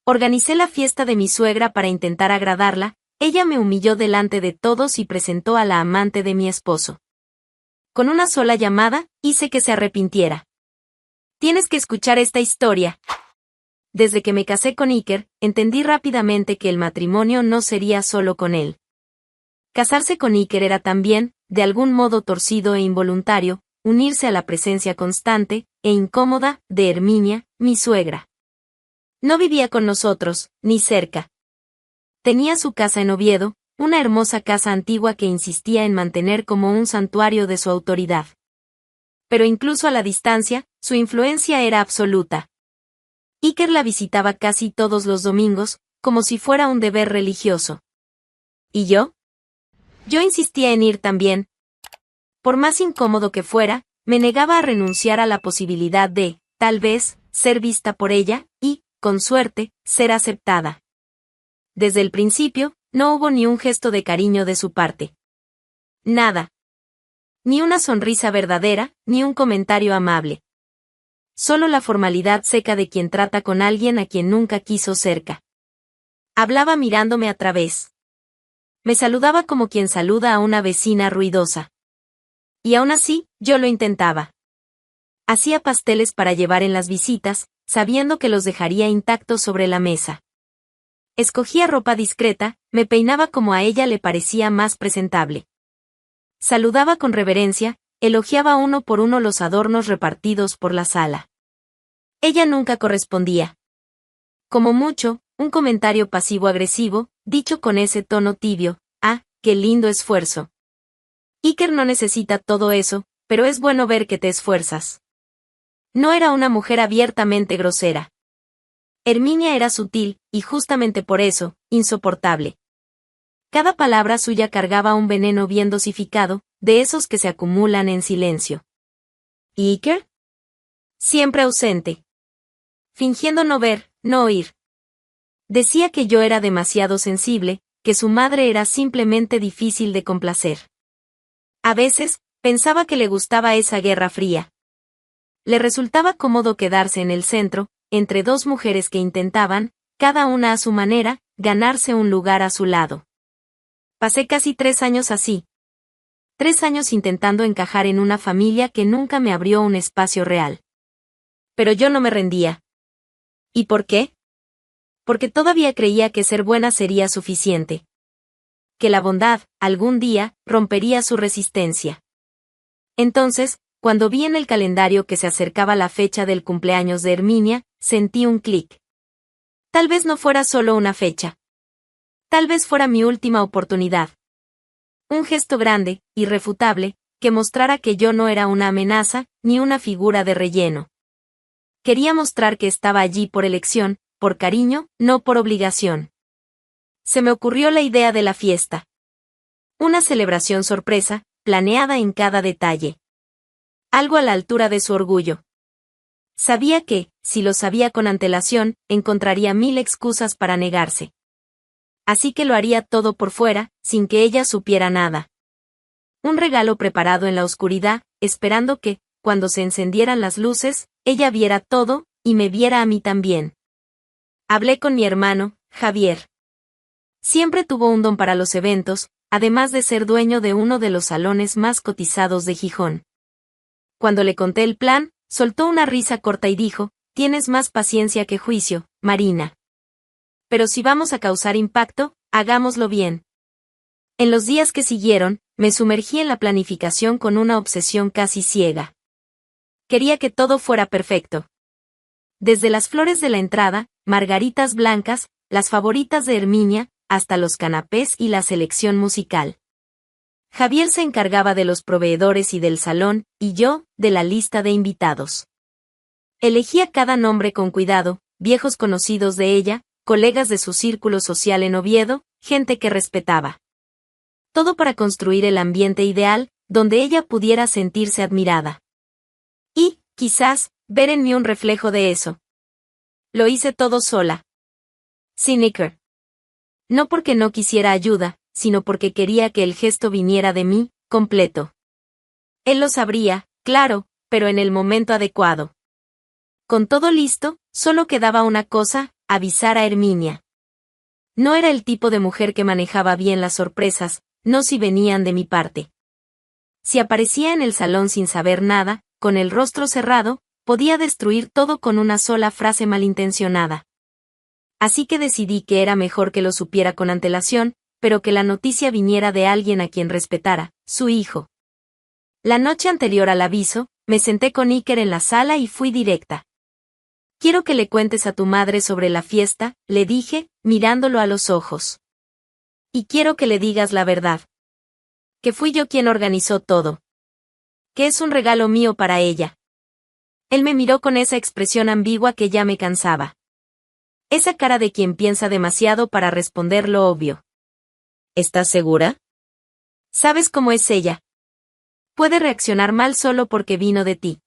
Organicé la fiesta de mi suegra para intentar agradarla. Ella me humilló delante de todos y presentó a la amante de mi esposo. Con una sola llamada, hice que se arrepintiera. Tienes que escuchar esta historia. Desde que me casé con Iker, entendí rápidamente que el matrimonio no sería solo con él. Casarse con Iker era también, de algún modo torcido e involuntario, unirse a la presencia constante e incómoda de Herminia, mi suegra. No vivía con nosotros, ni cerca. Tenía su casa en Oviedo, una hermosa casa antigua que insistía en mantener como un santuario de su autoridad. Pero incluso a la distancia, su influencia era absoluta. Iker la visitaba casi todos los domingos, como si fuera un deber religioso. ¿Y yo? Yo insistía en ir también. Por más incómodo que fuera, me negaba a renunciar a la posibilidad de, tal vez, ser vista por ella, y, con suerte, ser aceptada. Desde el principio, no hubo ni un gesto de cariño de su parte. Nada. Ni una sonrisa verdadera, ni un comentario amable. Solo la formalidad seca de quien trata con alguien a quien nunca quiso cerca. Hablaba mirándome a través. Me saludaba como quien saluda a una vecina ruidosa. Y aún así, yo lo intentaba. Hacía pasteles para llevar en las visitas, sabiendo que los dejaría intactos sobre la mesa. Escogía ropa discreta, me peinaba como a ella le parecía más presentable. Saludaba con reverencia, elogiaba uno por uno los adornos repartidos por la sala. Ella nunca correspondía. Como mucho, un comentario pasivo-agresivo, dicho con ese tono tibio: «Ah, qué lindo esfuerzo». Iker no necesita todo eso, pero es bueno ver que te esfuerzas. No era una mujer abiertamente grosera. Herminia era sutil, y justamente por eso, insoportable. Cada palabra suya cargaba un veneno bien dosificado, de esos que se acumulan en silencio. ¿Y Iker? Siempre ausente. Fingiendo no ver, no oír. Decía que yo era demasiado sensible, que su madre era simplemente difícil de complacer. A veces, pensaba que le gustaba esa guerra fría. Le resultaba cómodo quedarse en el centro, entre dos mujeres que intentaban, cada una a su manera, ganarse un lugar a su lado. Pasé casi 3 años así. 3 años intentando encajar en una familia que nunca me abrió un espacio real. Pero yo no me rendía. ¿Y por qué? Porque todavía creía que ser buena sería suficiente. Que la bondad, algún día, rompería su resistencia. Entonces, cuando vi en el calendario que se acercaba la fecha del cumpleaños de Herminia, sentí un clic. Tal vez no fuera solo una fecha. Tal vez fuera mi última oportunidad. Un gesto grande, irrefutable, que mostrara que yo no era una amenaza, ni una figura de relleno. Quería mostrar que estaba allí por elección, por cariño, no por obligación. Se me ocurrió la idea de la fiesta. Una celebración sorpresa, planeada en cada detalle. Algo a la altura de su orgullo. Sabía que, si lo sabía con antelación, encontraría 1000 excusas para negarse. Así que lo haría todo por fuera, sin que ella supiera nada. Un regalo preparado en la oscuridad, esperando que, cuando se encendieran las luces, ella viera todo, y me viera a mí también. Hablé con mi hermano, Javier. Siempre tuvo un don para los eventos, además de ser dueño de uno de los salones más cotizados de Gijón. Cuando le conté el plan, soltó una risa corta y dijo: «Tienes más paciencia que juicio, Marina. Pero si vamos a causar impacto, hagámoslo bien». En los días que siguieron, me sumergí en la planificación con una obsesión casi ciega. Quería que todo fuera perfecto. Desde las flores de la entrada, margaritas blancas, las favoritas de Herminia, hasta los canapés y la selección musical. Javier se encargaba de los proveedores y del salón, y yo, de la lista de invitados. Elegía cada nombre con cuidado, viejos conocidos de ella, colegas de su círculo social en Oviedo, gente que respetaba. Todo para construir el ambiente ideal, donde ella pudiera sentirse admirada. Y, quizás, ver en mí un reflejo de eso. Lo hice todo sola. Sin Iker. No porque no quisiera ayuda, sino porque quería que el gesto viniera de mí, completo. Él lo sabría, claro, pero en el momento adecuado. Con todo listo, solo quedaba una cosa: avisar a Herminia. No era el tipo de mujer que manejaba bien las sorpresas, no si venían de mi parte. Si aparecía en el salón sin saber nada, con el rostro cerrado, podía destruir todo con una sola frase malintencionada. Así que decidí que era mejor que lo supiera con antelación, pero que la noticia viniera de alguien a quien respetara, su hijo. La noche anterior al aviso, me senté con Iker en la sala y fui directa. Quiero que le cuentes a tu madre sobre la fiesta, le dije, mirándolo a los ojos. Y quiero que le digas la verdad. Que fui yo quien organizó todo. Que es un regalo mío para ella. Él me miró con esa expresión ambigua que ya me cansaba. Esa cara de quien piensa demasiado para responder lo obvio. ¿Estás segura? ¿Sabes cómo es ella? Puede reaccionar mal solo porque vino de ti.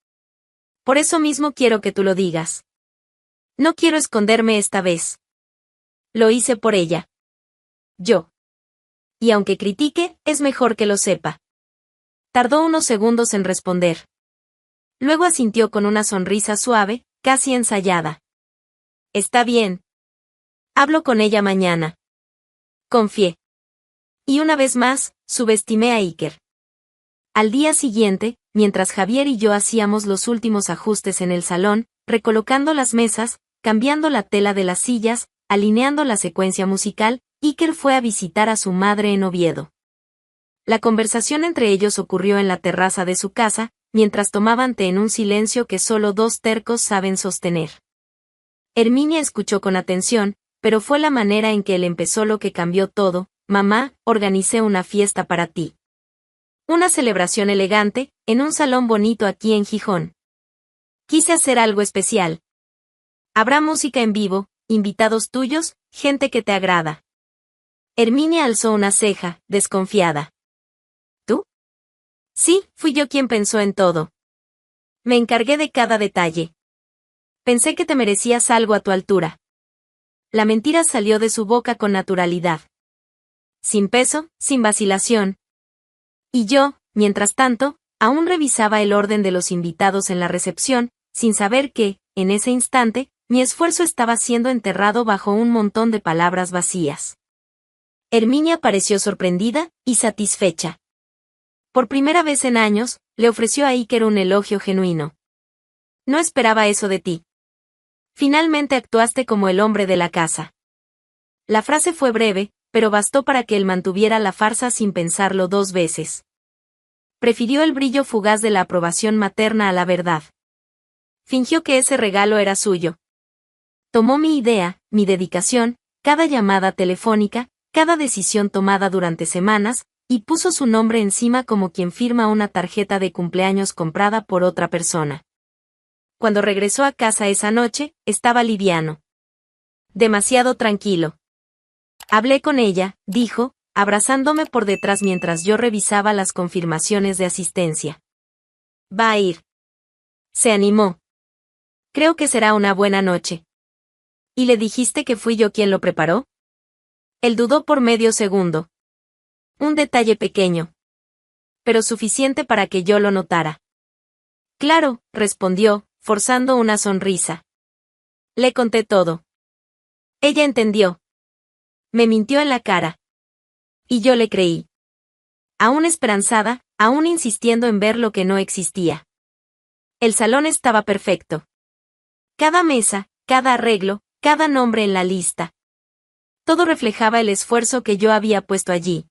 Por eso mismo quiero que tú lo digas. No quiero esconderme esta vez. Lo hice por ella. Yo. Y aunque critique, es mejor que lo sepa. Tardó unos segundos en responder. Luego asintió con una sonrisa suave, casi ensayada. Está bien. Hablo con ella mañana. Confié. Y una vez más, subestimé a Iker. Al día siguiente, mientras Javier y yo hacíamos los últimos ajustes en el salón, recolocando las mesas, cambiando la tela de las sillas, alineando la secuencia musical, Iker fue a visitar a su madre en Oviedo. La conversación entre ellos ocurrió en la terraza de su casa, mientras tomaban té en un silencio que solo dos tercos saben sostener. Herminia escuchó con atención, pero fue la manera en que él empezó lo que cambió todo. Mamá, organicé una fiesta para ti. Una celebración elegante, en un salón bonito aquí en Gijón. Quise hacer algo especial. Habrá música en vivo, invitados tuyos, gente que te agrada. Herminia alzó una ceja, desconfiada. ¿Tú? Sí, fui yo quien pensó en todo. Me encargué de cada detalle. Pensé que te merecías algo a tu altura. La mentira salió de su boca con naturalidad. Sin peso, sin vacilación. Y yo, mientras tanto, aún revisaba el orden de los invitados en la recepción, sin saber que, en ese instante, mi esfuerzo estaba siendo enterrado bajo un montón de palabras vacías. Herminia pareció sorprendida y satisfecha. Por primera vez en años, le ofreció a Iker un elogio genuino. No esperaba eso de ti. Finalmente actuaste como el hombre de la casa. La frase fue breve, pero bastó para que él mantuviera la farsa sin pensarlo dos veces. Prefirió el brillo fugaz de la aprobación materna a la verdad. Fingió que ese regalo era suyo. Tomó mi idea, mi dedicación, cada llamada telefónica, cada decisión tomada durante semanas, y puso su nombre encima como quien firma una tarjeta de cumpleaños comprada por otra persona. Cuando regresó a casa esa noche, estaba liviano. Demasiado tranquilo. Hablé con ella, dijo, abrazándome por detrás mientras yo revisaba las confirmaciones de asistencia. Va a ir. Se animó. Creo que será una buena noche. ¿Y le dijiste que fui yo quien lo preparó? Él dudó por medio segundo. Un detalle pequeño. Pero suficiente para que yo lo notara. Claro, respondió, forzando una sonrisa. Le conté todo. Ella entendió. Me mintió en la cara. Y yo le creí. Aún esperanzada, aún insistiendo en ver lo que no existía. El salón estaba perfecto. Cada mesa, cada arreglo, cada nombre en la lista. Todo reflejaba el esfuerzo que yo había puesto allí.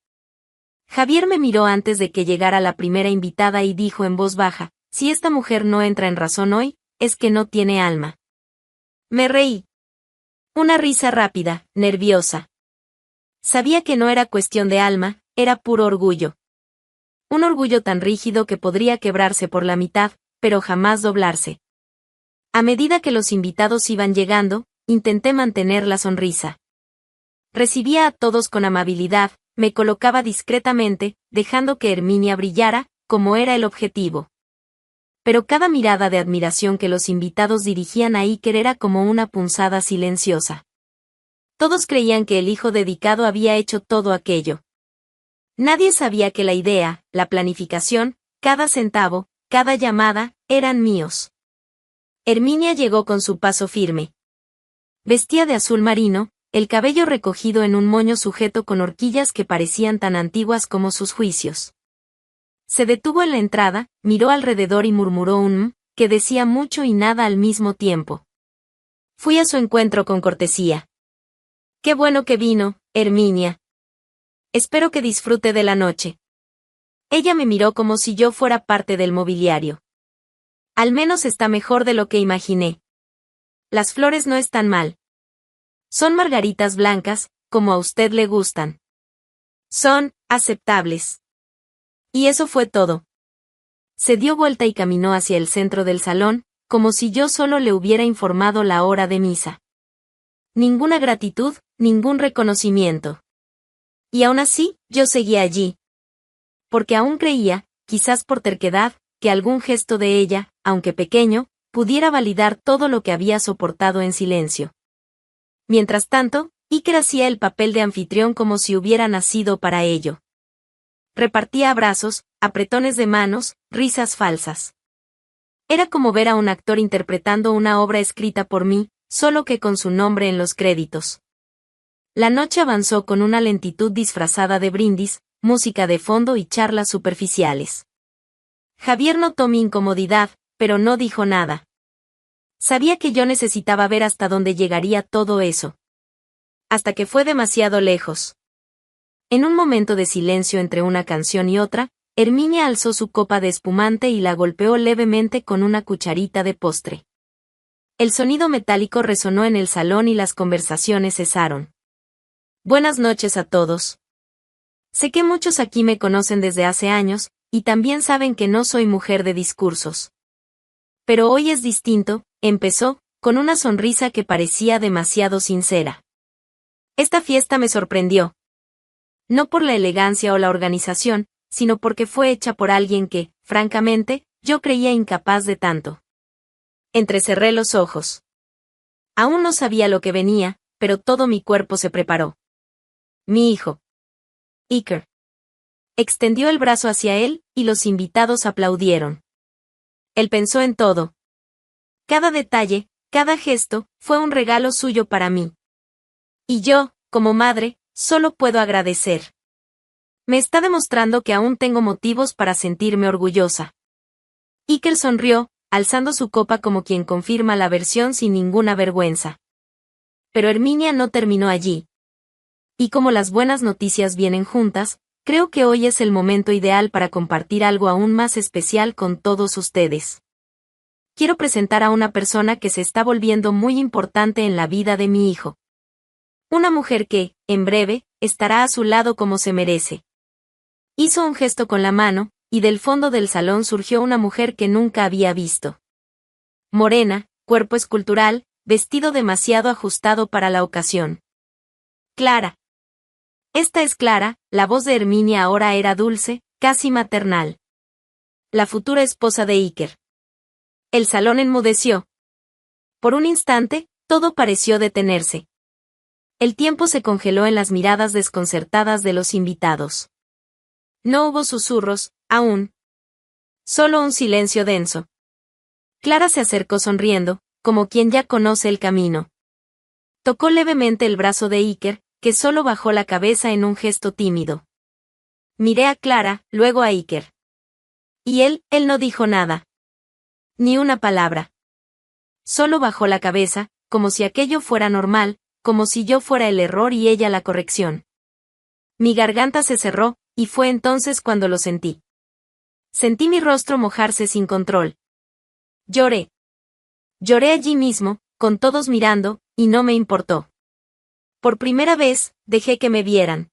Javier me miró antes de que llegara la primera invitada y dijo en voz baja, si esta mujer no entra en razón hoy, es que no tiene alma. Me reí. Una risa rápida, nerviosa. Sabía que no era cuestión de alma, era puro orgullo. Un orgullo tan rígido que podría quebrarse por la mitad, pero jamás doblarse. A medida que los invitados iban llegando, intenté mantener la sonrisa. Recibía a todos con amabilidad, me colocaba discretamente, dejando que Herminia brillara, como era el objetivo. Pero cada mirada de admiración que los invitados dirigían a Iker era como una punzada silenciosa. Todos creían que el hijo dedicado había hecho todo aquello. Nadie sabía que la idea, la planificación, cada centavo, cada llamada, eran míos. Herminia llegó con su paso firme. Vestía de azul marino, el cabello recogido en un moño sujeto con horquillas que parecían tan antiguas como sus juicios. Se detuvo en la entrada, miró alrededor y murmuró un que decía mucho y nada al mismo tiempo. Fui a su encuentro con cortesía. Qué bueno que vino, Herminia. Espero que disfrute de la noche. Ella me miró como si yo fuera parte del mobiliario. Al menos está mejor de lo que imaginé. Las flores no están mal. Son margaritas blancas, como a usted le gustan. Son aceptables. Y eso fue todo. Se dio vuelta y caminó hacia el centro del salón, como si yo solo le hubiera informado la hora de misa. Ninguna gratitud, ningún reconocimiento. Y aún así, yo seguía allí. Porque aún creía, quizás por terquedad, que algún gesto de ella, aunque pequeño, pudiera validar todo lo que había soportado en silencio. Mientras tanto, Iker hacía el papel de anfitrión como si hubiera nacido para ello. Repartía abrazos, apretones de manos, risas falsas. Era como ver a un actor interpretando una obra escrita por mí, solo que con su nombre en los créditos. La noche avanzó con una lentitud disfrazada de brindis, música de fondo y charlas superficiales. Javier notó mi incomodidad, pero no dijo nada. Sabía que yo necesitaba ver hasta dónde llegaría todo eso. Hasta que fue demasiado lejos. En un momento de silencio entre una canción y otra, Herminia alzó su copa de espumante y la golpeó levemente con una cucharita de postre. El sonido metálico resonó en el salón y las conversaciones cesaron. Buenas noches a todos. Sé que muchos aquí me conocen desde hace años, y también saben que no soy mujer de discursos. Pero hoy es distinto, empezó, con una sonrisa que parecía demasiado sincera. Esta fiesta me sorprendió. No por la elegancia o la organización, sino porque fue hecha por alguien que, francamente, yo creía incapaz de tanto. Entrecerré los ojos. Aún no sabía lo que venía, pero todo mi cuerpo se preparó. Mi hijo. Iker. Extendió el brazo hacia él, y los invitados aplaudieron. Él pensó en todo. Cada detalle, cada gesto, fue un regalo suyo para mí. Y yo, como madre, solo puedo agradecer. Me está demostrando que aún tengo motivos para sentirme orgullosa. Iker sonrió, alzando su copa como quien confirma la versión sin ninguna vergüenza. Pero Herminia no terminó allí. Y como las buenas noticias vienen juntas, creo que hoy es el momento ideal para compartir algo aún más especial con todos ustedes. Quiero presentar a una persona que se está volviendo muy importante en la vida de mi hijo. Una mujer que, en breve, estará a su lado como se merece. Hizo un gesto con la mano, y del fondo del salón surgió una mujer que nunca había visto. Morena, cuerpo escultural, vestido demasiado ajustado para la ocasión. Clara. Esta es Clara, la voz de Herminia ahora era dulce, casi maternal. La futura esposa de Iker. El salón enmudeció. Por un instante, todo pareció detenerse. El tiempo se congeló en las miradas desconcertadas de los invitados. No hubo susurros, aún. Solo un silencio denso. Clara se acercó sonriendo, como quien ya conoce el camino. Tocó levemente el brazo de Iker, que solo bajó la cabeza en un gesto tímido. Miré a Clara, luego a Iker. Y él no dijo nada. Ni una palabra. Solo bajó la cabeza, como si aquello fuera normal, como si yo fuera el error y ella la corrección. Mi garganta se cerró, y fue entonces cuando lo sentí. Sentí mi rostro mojarse sin control. Lloré. Lloré allí mismo, con todos mirando, y no me importó. Por primera vez, dejé que me vieran.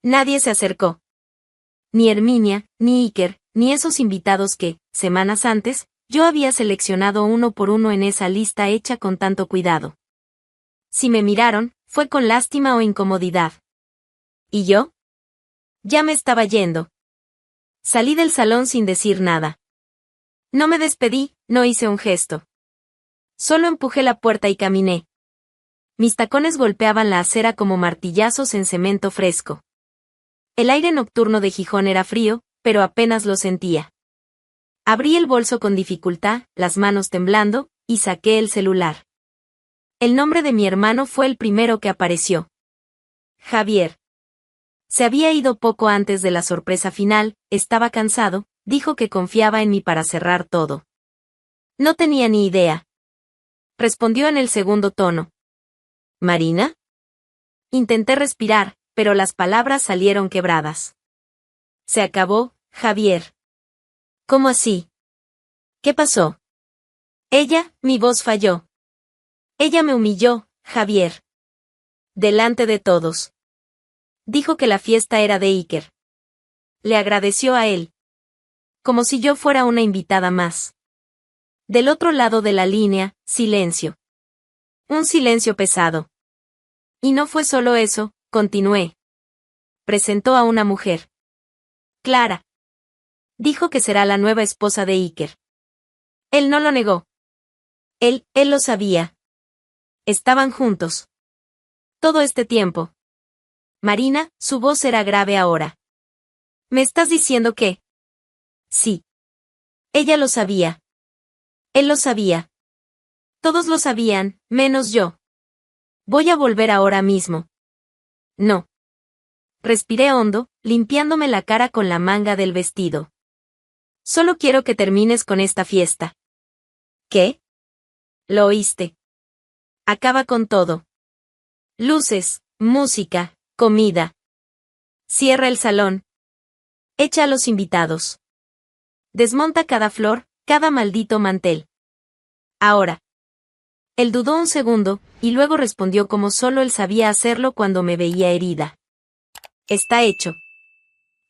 Nadie se acercó. Ni Herminia, ni Iker, ni esos invitados que, semanas antes, yo había seleccionado uno por uno en esa lista hecha con tanto cuidado. Si me miraron, fue con lástima o incomodidad. ¿Y yo? Ya me estaba yendo. Salí del salón sin decir nada. No me despedí, no hice un gesto. Solo empujé la puerta y caminé. Mis tacones golpeaban la acera como martillazos en cemento fresco. El aire nocturno de Gijón era frío, pero apenas lo sentía. Abrí el bolso con dificultad, las manos temblando, y saqué el celular. El nombre de mi hermano fue el primero que apareció. Javier. Se había ido poco antes de la sorpresa final, estaba cansado, dijo que confiaba en mí para cerrar todo. No tenía ni idea. Respondió en el segundo tono. ¿Marina? Intenté respirar, pero las palabras salieron quebradas. Se acabó, Javier. ¿Cómo así? ¿Qué pasó? Mi voz falló. Ella me humilló, Javier. Delante de todos. Dijo que la fiesta era de Iker. Le agradeció a él. Como si yo fuera una invitada más. Del otro lado de la línea, silencio. Un silencio pesado. Y no fue solo eso, continué. Presentó a una mujer. Clara. Dijo que será la nueva esposa de Iker. Él no lo negó. Él lo sabía. Estaban juntos. Todo este tiempo. Marina, su voz era grave ahora. ¿Me estás diciendo que? Sí. Ella lo sabía. Él lo sabía. Todos lo sabían, menos yo. Voy a volver ahora mismo. No. Respiré hondo, limpiándome la cara con la manga del vestido. Solo quiero que termines con esta fiesta. ¿Qué? Lo oíste. Acaba con todo. Luces, música, comida. Cierra el salón. Echa a los invitados. Desmonta cada flor, cada maldito mantel. Ahora. Él dudó un segundo, y luego respondió como solo él sabía hacerlo cuando me veía herida. Está hecho.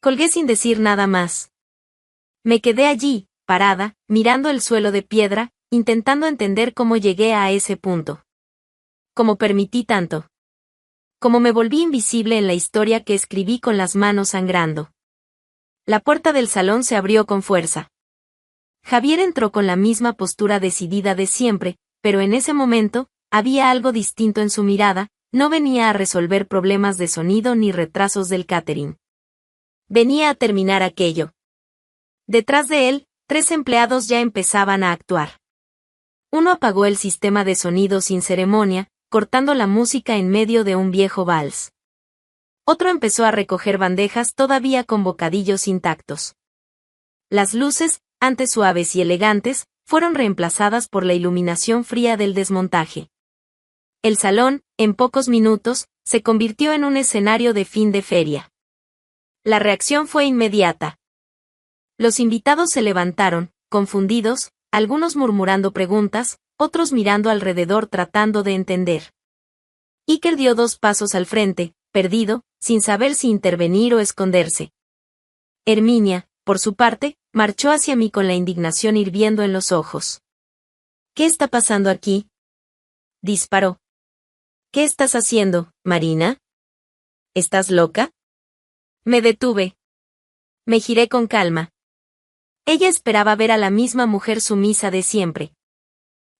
Colgué sin decir nada más. Me quedé allí, parada, mirando el suelo de piedra, intentando entender cómo llegué a ese punto. Cómo permití tanto. Cómo me volví invisible en la historia que escribí con las manos sangrando. La puerta del salón se abrió con fuerza. Javier entró con la misma postura decidida de siempre, pero en ese momento, había algo distinto en su mirada, no venía a resolver problemas de sonido ni retrasos del catering. Venía a terminar aquello. Detrás de él, 3 empleados ya empezaban a actuar. Uno apagó el sistema de sonido sin ceremonia, cortando la música en medio de un viejo vals. Otro empezó a recoger bandejas todavía con bocadillos intactos. Las luces, antes suaves y elegantes, fueron reemplazadas por la iluminación fría del desmontaje. El salón, en pocos minutos, se convirtió en un escenario de fin de feria. La reacción fue inmediata. Los invitados se levantaron, confundidos, algunos murmurando preguntas, otros mirando alrededor tratando de entender. Iker dio 2 pasos al frente, perdido, sin saber si intervenir o esconderse. Herminia, por su parte, marchó hacia mí con la indignación hirviendo en los ojos. ¿Qué está pasando aquí? Disparó. ¿Qué estás haciendo, Marina? ¿Estás loca? Me detuve. Me giré con calma. Ella esperaba ver a la misma mujer sumisa de siempre.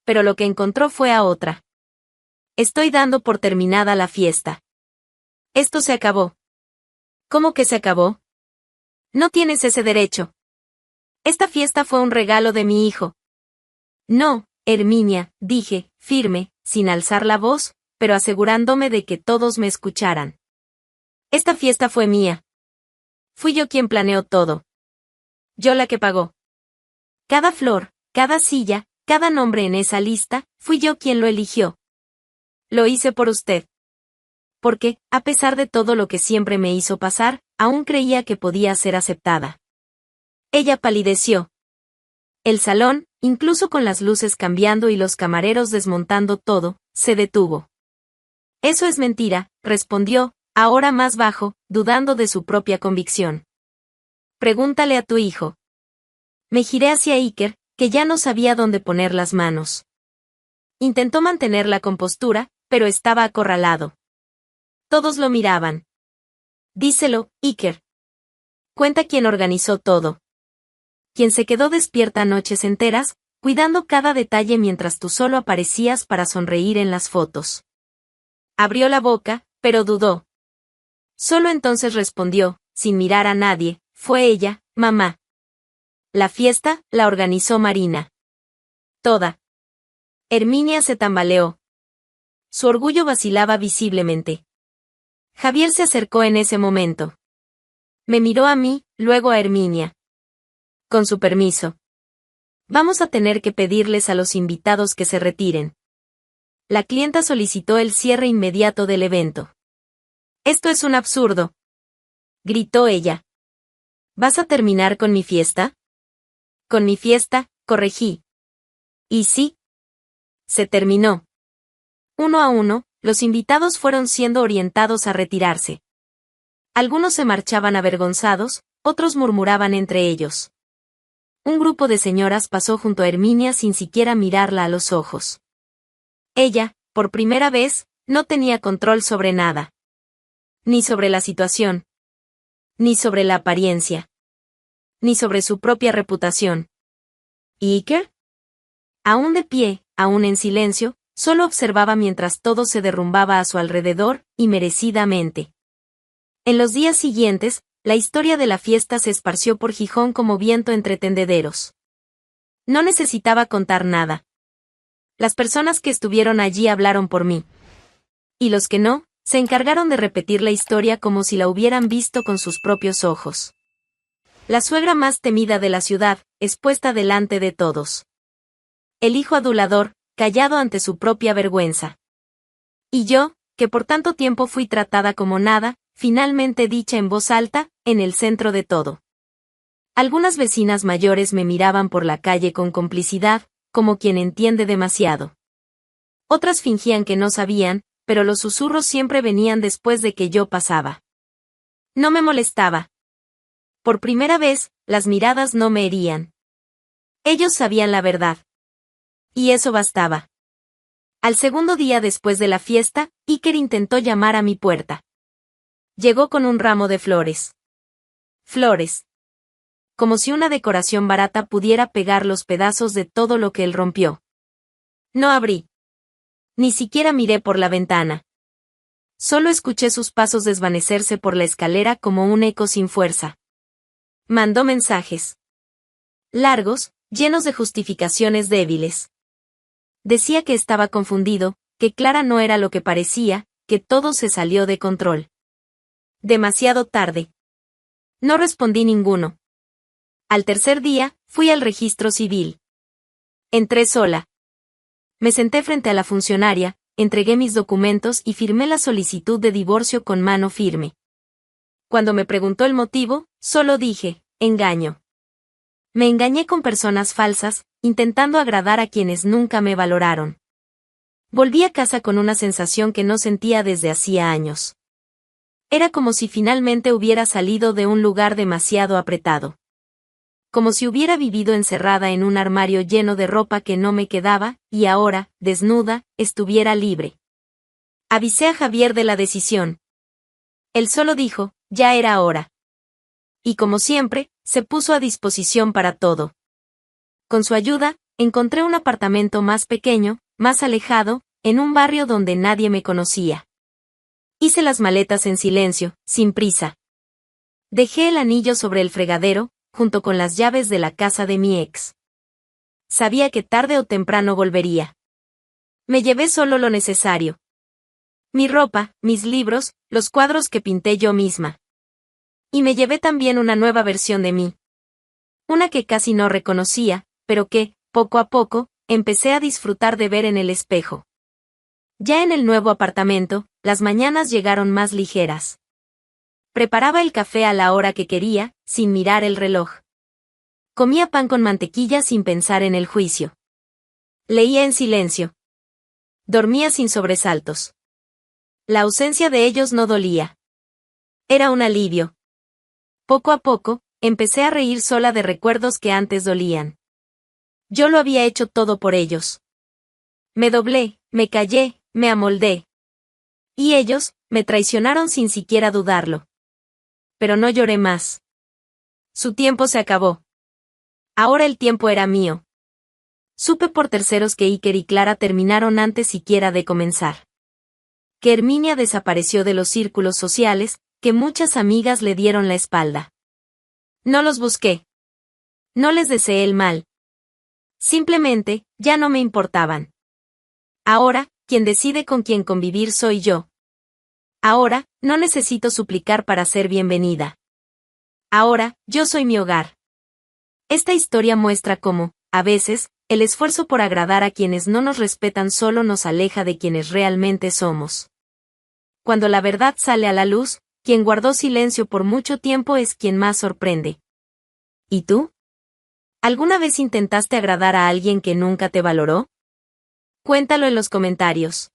Pero lo que encontró fue a otra. Estoy dando por terminada la fiesta. Esto se acabó. ¿Cómo que se acabó? No tienes ese derecho. Esta fiesta fue un regalo de mi hijo. No, Herminia, dije, firme, sin alzar la voz, pero asegurándome de que todos me escucharan. Esta fiesta fue mía. Fui yo quien planeó todo. Yo la que pagó. Cada flor, cada silla, cada nombre en esa lista, fui yo quien lo eligió. Lo hice por usted. Porque, a pesar de todo lo que siempre me hizo pasar, aún creía que podía ser aceptada. Ella palideció. El salón, incluso con las luces cambiando y los camareros desmontando todo, se detuvo. Eso es mentira, respondió, ahora más bajo, dudando de su propia convicción. Pregúntale a tu hijo. Me giré hacia Iker, que ya no sabía dónde poner las manos. Intentó mantener la compostura, pero estaba acorralado. Todos lo miraban. Díselo, Iker. Cuenta quién organizó todo. Quien se quedó despierta noches enteras, cuidando cada detalle mientras tú solo aparecías para sonreír en las fotos. Abrió la boca, pero dudó. Solo entonces respondió, sin mirar a nadie, fue ella, mamá. La fiesta, la organizó Marina. Toda. Herminia se tambaleó. su orgullo vacilaba visiblemente. Javier se acercó en ese momento. Me miró a mí, luego a Herminia. Con su permiso. Vamos a tener que pedirles a los invitados que se retiren. La clienta solicitó el cierre inmediato del evento. Esto es un absurdo, gritó ella. ¿Vas a terminar con mi fiesta? Con mi fiesta, corregí. Y sí. Se terminó. Uno a uno, los invitados fueron siendo orientados a retirarse. Algunos se marchaban avergonzados, otros murmuraban entre ellos. Un grupo de señoras pasó junto a Herminia sin siquiera mirarla a los ojos. Ella, por primera vez, no tenía control sobre nada. Ni sobre la situación. Ni sobre la apariencia. Ni sobre su propia reputación. ¿Y Iker? Aún de pie, aún en silencio, solo observaba mientras todo se derrumbaba a su alrededor, y merecidamente. En los días siguientes, la historia de la fiesta se esparció por Gijón como viento entre tendederos. No necesitaba contar nada. Las personas que estuvieron allí hablaron por mí. Y los que no, se encargaron de repetir la historia como si la hubieran visto con sus propios ojos. La suegra más temida de la ciudad, expuesta delante de todos. El hijo adulador, callado ante su propia vergüenza. Y yo, que por tanto tiempo fui tratada como nada, finalmente dicha en voz alta, en el centro de todo. Algunas vecinas mayores me miraban por la calle con complicidad, como quien entiende demasiado. Otras fingían que no sabían, pero los susurros siempre venían después de que yo pasaba. No me molestaba. Por primera vez, las miradas no me herían. Ellos sabían la verdad. Y eso bastaba. Al segundo día después de la fiesta, Iker intentó llamar a mi puerta. Llegó con un ramo de flores. Flores. Como si una decoración barata pudiera pegar los pedazos de todo lo que él rompió. No abrí. Ni siquiera miré por la ventana. Solo escuché sus pasos desvanecerse por la escalera como un eco sin fuerza. Mandó mensajes. Largos, llenos de justificaciones débiles. Decía que estaba confundido, que Clara no era lo que parecía, que todo se salió de control. Demasiado tarde. No respondí ninguno. Al tercer día, fui al registro civil. Entré sola. Me senté frente a la funcionaria, entregué mis documentos y firmé la solicitud de divorcio con mano firme. Cuando me preguntó el motivo, solo dije, engaño. Me engañé con personas falsas, intentando agradar a quienes nunca me valoraron. Volví a casa con una sensación que no sentía desde hacía años. Era como si finalmente hubiera salido de un lugar demasiado apretado. Como si hubiera vivido encerrada en un armario lleno de ropa que no me quedaba, y ahora, desnuda, estuviera libre. Avisé a Javier de la decisión. Él solo dijo, ya era hora. Y como siempre, se puso a disposición para todo. Con su ayuda, encontré un apartamento más pequeño, más alejado, en un barrio donde nadie me conocía. Hice las maletas en silencio, sin prisa. Dejé el anillo sobre el fregadero, junto con las llaves de la casa de mi ex. Sabía que tarde o temprano volvería. Me llevé solo lo necesario. Mi ropa, mis libros, los cuadros que pinté yo misma. Y me llevé también una nueva versión de mí. Una que casi no reconocía, pero que, poco a poco, empecé a disfrutar de ver en el espejo. Ya en el nuevo apartamento, las mañanas llegaron más ligeras. Preparaba el café a la hora que quería, sin mirar el reloj. Comía pan con mantequilla sin pensar en el juicio. Leía en silencio. Dormía sin sobresaltos. La ausencia de ellos no dolía. Era un alivio. Poco a poco, empecé a reír sola de recuerdos que antes dolían. Yo lo había hecho todo por ellos. Me doblé, me callé, me amoldé. Y ellos, me traicionaron sin siquiera dudarlo. Pero no lloré más. Su tiempo se acabó. Ahora el tiempo era mío. Supe por terceros que Iker y Clara terminaron antes siquiera de comenzar. Que Herminia desapareció de los círculos sociales, que muchas amigas le dieron la espalda. No los busqué. No les deseé el mal. Simplemente, ya no me importaban. Ahora, quien decide con quién convivir soy yo. Ahora, no necesito suplicar para ser bienvenida. Ahora, yo soy mi hogar. Esta historia muestra cómo, a veces, el esfuerzo por agradar a quienes no nos respetan solo nos aleja de quienes realmente somos. Cuando la verdad sale a la luz, quien guardó silencio por mucho tiempo es quien más sorprende. ¿Y tú? ¿Alguna vez intentaste agradar a alguien que nunca te valoró? Cuéntalo en los comentarios.